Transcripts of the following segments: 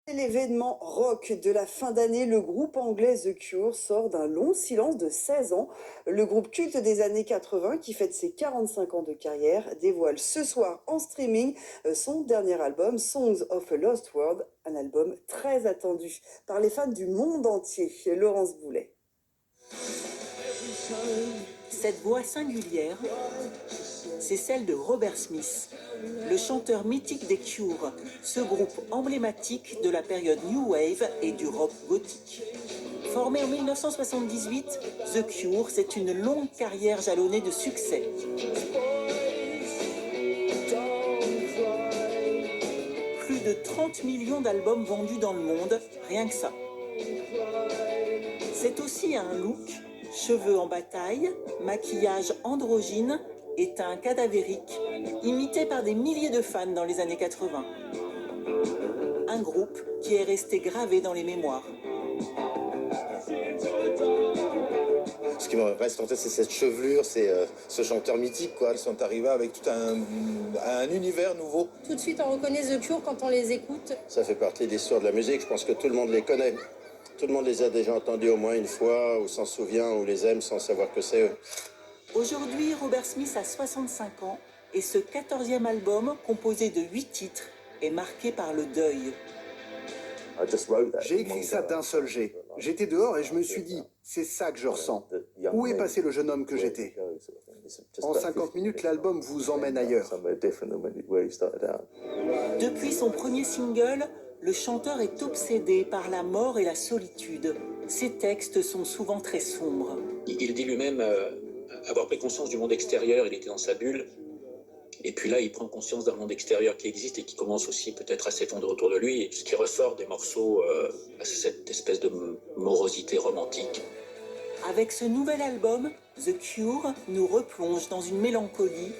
C'est l'événement rock de la fin d'année. Le groupe anglais The Cure sort d'un long silence de 16 ans. Le groupe culte des années 80, qui fête ses 45 ans de carrière, dévoile ce soir en streaming son dernier album, Songs of a Lost World, un album très attendu par les fans du monde entier. Laurence Boulet. Cette voix singulière, c'est celle de Robert Smith, le chanteur mythique des Cure, ce groupe emblématique de la période New Wave et du rock gothique. Formé en 1978, The Cure, c'est une longue carrière jalonnée de succès. Plus de 30 millions d'albums vendus dans le monde, rien que ça. C'est aussi un look, cheveux en bataille, maquillage androgyne et teint cadavérique, imité par des milliers de fans dans les années 80. Un groupe qui est resté gravé dans les mémoires. Ce qui me reste en tête, c'est cette chevelure, c'est ce chanteur mythique, quoi. Ils sont arrivés avec tout un univers nouveau. Tout de suite, on reconnaît The Cure quand on les écoute. Ça fait partie de l'histoire de la musique. Je pense que tout le monde les connaît. Tout le monde les a déjà entendus au moins une fois, ou s'en souvient, ou les aime sans savoir que c'est eux. Aujourd'hui, Robert Smith a 65 ans et ce 14e album, composé de 8 titres, est marqué par le deuil. J'ai écrit ça d'un seul jet. J'étais dehors et je me suis dit, c'est ça que je ressens. Où est passé le jeune homme que j'étais? En 50 minutes, l'album vous emmène ailleurs. Depuis son premier single, le chanteur est obsédé par la mort et la solitude. Ses textes sont souvent très sombres. Il dit lui-même avoir pris conscience du monde extérieur, il était dans sa bulle. Et puis là, il prend conscience d'un monde extérieur qui existe et qui commence aussi peut-être à s'effondrer autour de lui. Et ce qui ressort des morceaux, c'est cette espèce de morosité romantique. Avec ce nouvel album, The Cure nous replonge dans une mélancolie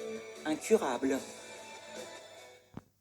incurable.